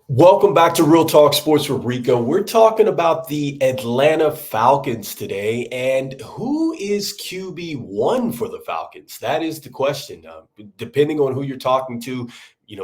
Welcome back to Real Talk Sports with Rico. We're talking about the Atlanta Falcons today, and who is QB1 for the Falcons? That is the question. Depending on who you're talking to,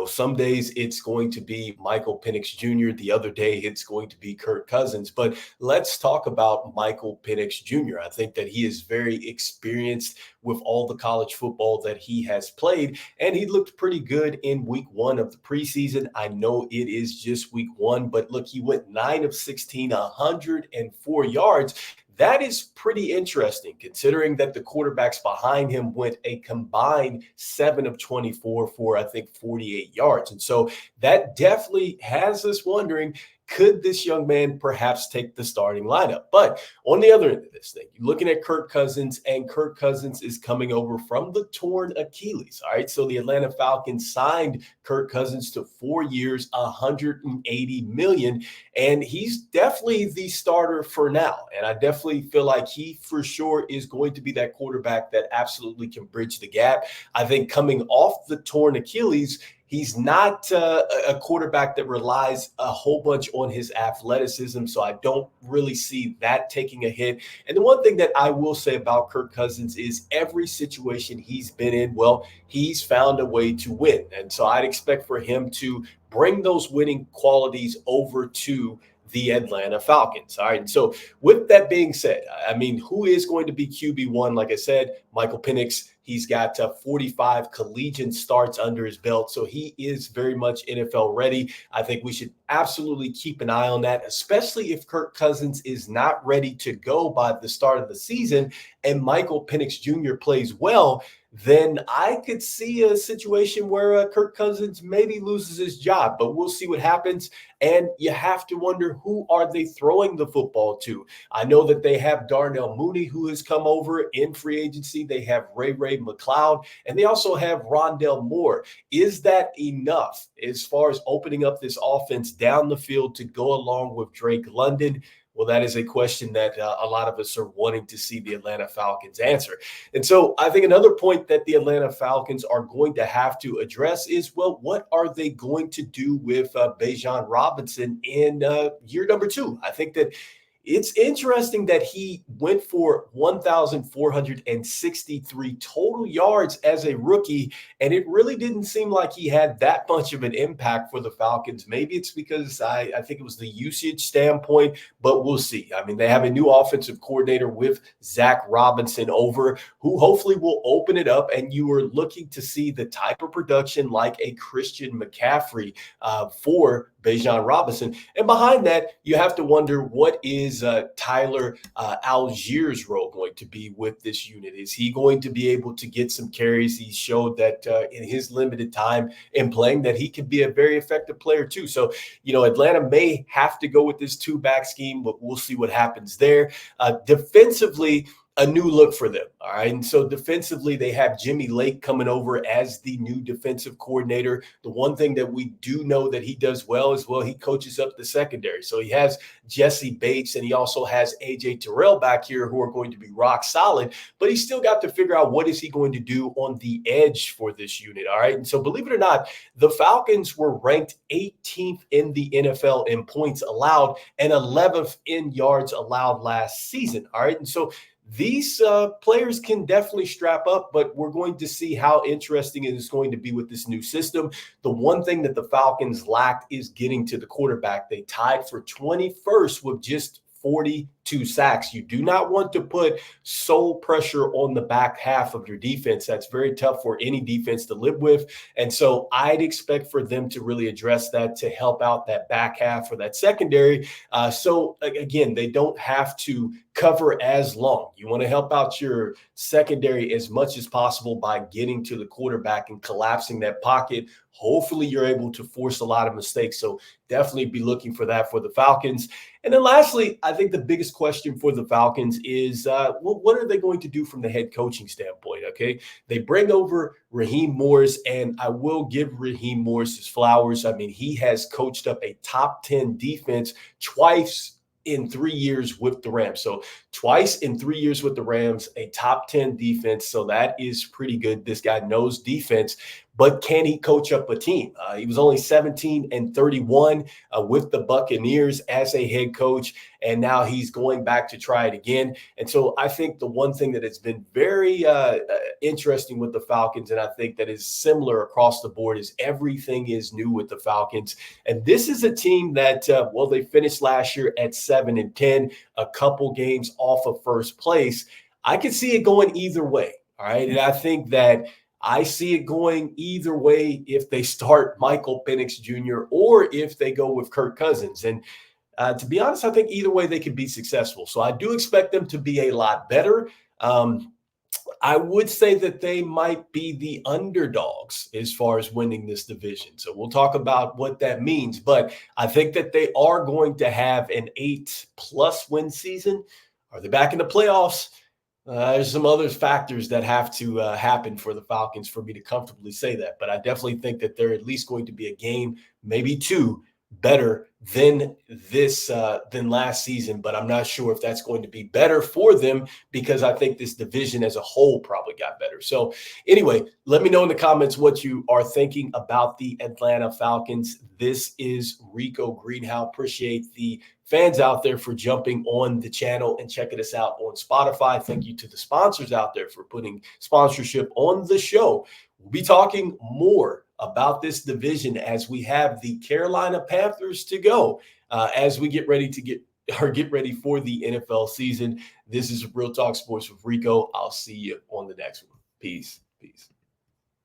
some days it's going to be Michael Penix Jr. The other day it's going to be Kirk Cousins. But let's talk about Michael Penix Jr. I think that he is very experienced with all the college football that he has played, and he looked pretty good in week one of the preseason. I know it is just week one, but look, he went 9 of 16, 104 yards. That is pretty interesting considering that the quarterbacks behind him went a combined 7 of 24 for, I think, 48 yards. And so that definitely has us wondering, could this young man perhaps take the starting lineup? But on the other end of this thing, you're looking at Kirk Cousins, and Kirk Cousins is coming over from the torn Achilles. All right. So the Atlanta Falcons signed Kirk Cousins to 4 years, $180 million. And he's definitely the starter for now. And I definitely feel like he for sure is going to be that quarterback that absolutely can bridge the gap. I think coming off the torn Achilles, he's not a quarterback that relies a whole bunch on his athleticism, so I don't really see that taking a hit. And the one thing that I will say about Kirk Cousins is every situation he's been in, well, he's found a way to win. And so I'd expect for him to bring those winning qualities over to the Atlanta Falcons. All right. And so with that being said, I mean, who is going to be QB1? Like I said, Michael Penix. He's got 45 collegiate starts under his belt, so he is very much NFL ready. I think we should absolutely keep an eye on that, especially if Kirk Cousins is not ready to go by the start of the season and Michael Penix Jr. plays well. Then I could see a situation where Kirk Cousins maybe loses his job, but we'll see what happens. And you have to wonder, who are they throwing the football to? I know that they have Darnell Mooney, who has come over in free agency. They have Ray McLeod, and they also have Rondell Moore. Is that enough as far as opening up this offense down the field to go along with Drake London? Well, that is a question that a lot of us are wanting to see the Atlanta Falcons answer. And so I think another point that the Atlanta Falcons are going to have to address is, well, what are they going to do with Bijan Robinson in year number two? I think that it's interesting that he went for 1,463 total yards as a rookie, and it really didn't seem like he had that much of an impact for the Falcons. Maybe it's because I think it was the usage standpoint, but we'll see. I mean, they have a new offensive coordinator with Zach Robinson over, who hopefully will open it up, and you are looking to see the type of production like a Christian McCaffrey for Bijan Robinson. And behind that, you have to wonder, what is Tyler Allgeier's role going to be with this unit? Is he going to be able to get some carries? He showed that in his limited time in playing that he can be a very effective player too. So, Atlanta may have to go with this two-back scheme, but we'll see what happens there. Defensively, a new look for them. All right. And so defensively, they have Jimmy Lake coming over as the new defensive coordinator. The one thing that we do know that he does well is, well, he coaches up the secondary. So he has Jesse Bates, and he also has AJ Terrell back here, who are going to be rock solid, but he's still got to figure out what is he going to do on the edge for this unit. All right. And so believe it or not, the Falcons were ranked 18th in the NFL in points allowed and 11th in yards allowed last season. All right. And so these players can definitely strap up, but we're going to see how interesting it is going to be with this new system. The one thing that the Falcons lacked is getting to the quarterback. They tied for 21st with just 42 sacks. You do not want to put sole pressure on the back half of your defense. That's very tough for any defense to live with. And so I'd expect for them to really address that to help out that back half or that secondary. So again, they don't have to cover as long. You want to help out your secondary as much as possible by getting to the quarterback and collapsing that pocket. Hopefully you're able to force a lot of mistakes. So definitely be looking for that for the Falcons. And then lastly, I think the biggest question for the Falcons is, what are they going to do from the head coaching standpoint? Okay. They bring over Raheem Morris, and I will give Raheem Morris his flowers. I mean, he has coached up a top 10 defense twice in 3 years with the Rams. So twice in 3 years with the Rams, a top 10 defense. So that is pretty good. This guy knows defense. but can he coach up a team? He was only 17-31 with the Buccaneers as a head coach, and now he's going back to try it again. And so I think the one thing that has been very interesting with the Falcons, and I think that is similar across the board, is everything is new with the Falcons. And this is a team that, they finished last year at 7-10, a couple games off of first place. I could see it going either way. All right. And I think that I see it going either way if they start Micael Penix Jr. or if they go with Kirk Cousins. And to be honest, I think either way they could be successful. So I do expect them to be a lot better. I would say that they might be the underdogs as far as winning this division. So we'll talk about what that means. But I think that they are going to have an 8+ win season. Are they back in the playoffs? There's some other factors that have to happen for the Falcons for me to comfortably say that. But I definitely think that they're at least going to be a game, maybe two, better than last season. But I'm not sure if that's going to be better for them, because I think this division as a whole probably got better. So anyway, let me know in the comments what you are thinking about the Atlanta Falcons. This is Rico Greenhowe. Appreciate the fans out there for jumping on the channel and checking us out on Spotify. Thank you to the sponsors out there for putting sponsorship on the show. We'll be talking more about this division as we have the Carolina Panthers to go as we get ready for the NFL season. This is Real Talk Sports with Rico. I'll see you on the next one. Peace.